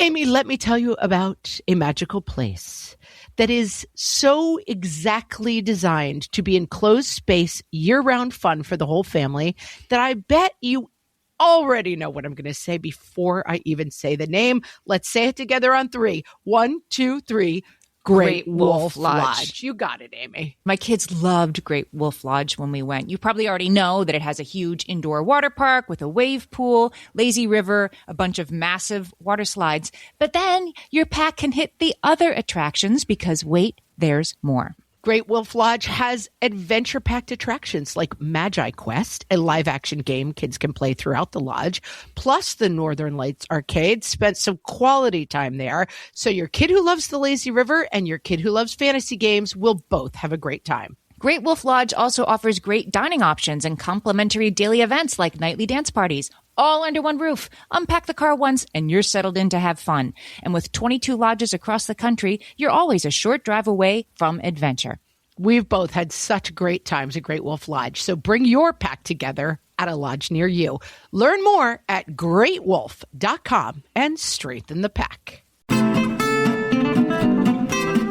Amy, let me tell you about a magical place that is so exactly designed to be enclosed space, year-round fun for the whole family that I bet you already know what I'm going to say before I even say the name. Let's say it together on 3. 1, 2, 3. Great Wolf Lodge. You got it, Amy. My kids loved Great Wolf Lodge when we went. You probably already know that it has a huge indoor water park with a wave pool, lazy river, a bunch of massive water slides. But then your pack can hit the other attractions because, wait, there's more. Great Wolf Lodge has adventure-packed attractions like Magi Quest, a live-action game kids can play throughout the lodge, plus the Northern Lights Arcade. Spent some quality time there, so your kid who loves the lazy river and your kid who loves fantasy games will both have a great time. Great Wolf Lodge also offers great dining options and complimentary daily events like nightly dance parties, all under one roof. Unpack the car once and you're settled in to have fun. And with 22 lodges across the country, you're always a short drive away from adventure. We've both had such great times at Great Wolf Lodge, so bring your pack together at a lodge near you. Learn more at greatwolf.com and strengthen the pack.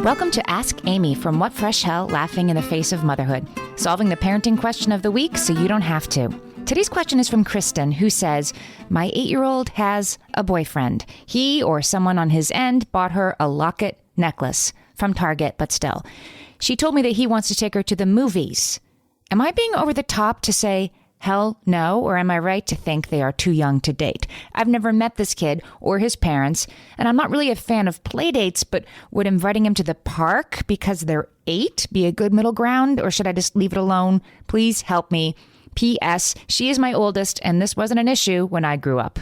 Welcome to Ask Amy from What Fresh Hell Laughing in the Face of Motherhood, solving the parenting question of the week so you don't have to. Today's question is from Kristen, who says, my 8-year-old has a boyfriend. He or someone on his end bought her a locket necklace from Target, but still. She told me that he wants to take her to the movies. Am I being over the top to say, hell no, or am I right to think they are too young to date? I've never met this kid or his parents, and I'm not really a fan of play dates, but would inviting him to the park because they're 8 be a good middle ground, or should I just leave it alone? Please help me. P.S. She is my oldest, and this wasn't an issue when I grew up.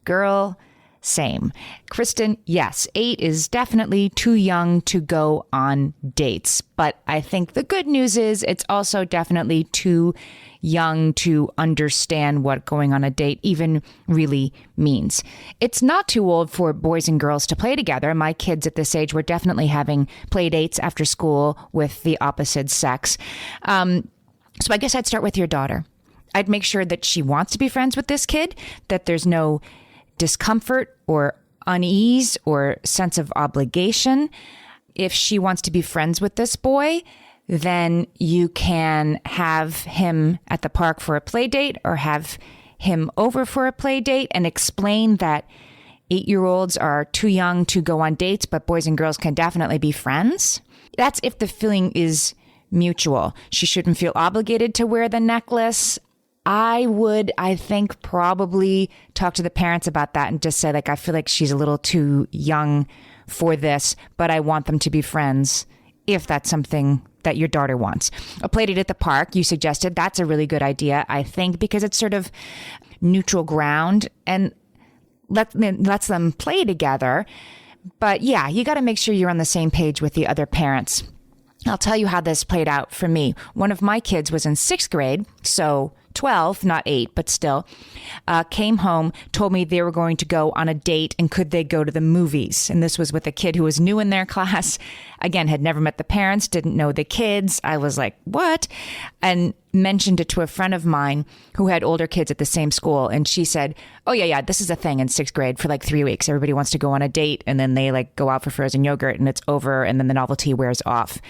Girl, same. Kristen, yes, 8 is definitely too young to go on dates. But I think the good news is it's also definitely too young to understand what going on a date even really means. It's not too old for boys and girls to play together. My kids at this age were definitely having play dates after school with the opposite sex. So I guess I'd start with your daughter. I'd make sure that she wants to be friends with this kid, that there's no discomfort or unease or sense of obligation. If she wants to be friends with this boy, then you can have him at the park for a play date or have him over for a play date and explain that 8-year-olds are too young to go on dates, but boys and girls can definitely be friends. That's if the feeling is mutual. She shouldn't feel obligated to wear the necklace. I think, probably talk to the parents about that and just say, like, I feel like she's a little too young for this, but I want them to be friends if that's something that your daughter wants. A play date at the park, you suggested, that's a really good idea, I think, because it's sort of neutral ground and lets them play together. But yeah, you got to make sure you're on the same page with the other parents. I'll tell you how this played out for me. One of my kids was in 6th grade, so 12, not 8, but still, came home, told me they were going to go on a date and could they go to the movies. And this was with a kid who was new in their class. Again, had never met the parents, didn't know the kids. I was like, what? And mentioned it to a friend of mine who had older kids at the same school. And she said, oh, yeah, this is a thing in 6th grade for like 3 weeks. Everybody wants to go on a date and then they like go out for frozen yogurt and it's over and then the novelty wears off.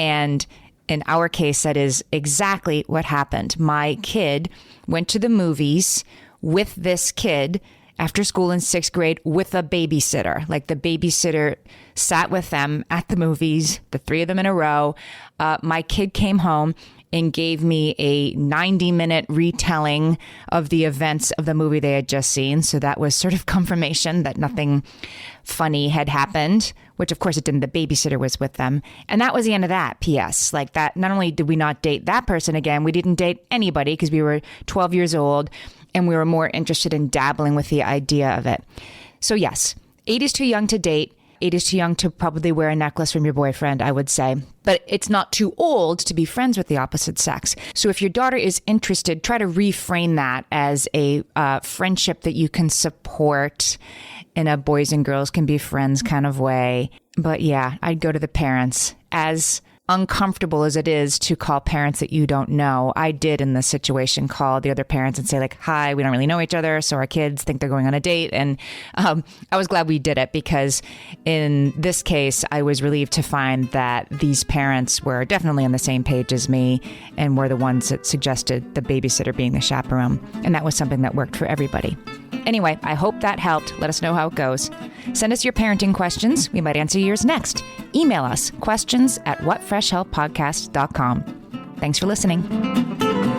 And in our case, that is exactly what happened. My kid went to the movies with this kid after school in 6th grade with a babysitter. Like the babysitter sat with them at the movies, the 3 of them in a row. My kid came home and gave me a 90-minute retelling of the events of the movie they had just seen. So that was sort of confirmation that nothing funny had happened, which of course it didn't. The babysitter was with them. And that was the end of that. P.S. Like that, not only did we not date that person again, we didn't date anybody because we were 12 years old and we were more interested in dabbling with the idea of it. So yes, 8 is too young to date. 8 is too young to probably wear a necklace from your boyfriend, I would say. But it's not too old to be friends with the opposite sex. So if your daughter is interested, try to reframe that as a friendship that you can support in a boys and girls can be friends kind of way. But yeah, I'd go to the parents as uncomfortable as it is to call parents that you don't know, I did in this situation call the other parents and say like, hi, we don't really know each other, so our kids think they're going on a date. And I was glad we did it, because in this case, I was relieved to find that these parents were definitely on the same page as me and were the ones that suggested the babysitter being the chaperone. And that was something that worked for everybody. Anyway, I hope that helped. Let us know how it goes. Send us your parenting questions. We might answer yours next. Email us questions@whatfreshhellpodcast.com. Thanks for listening.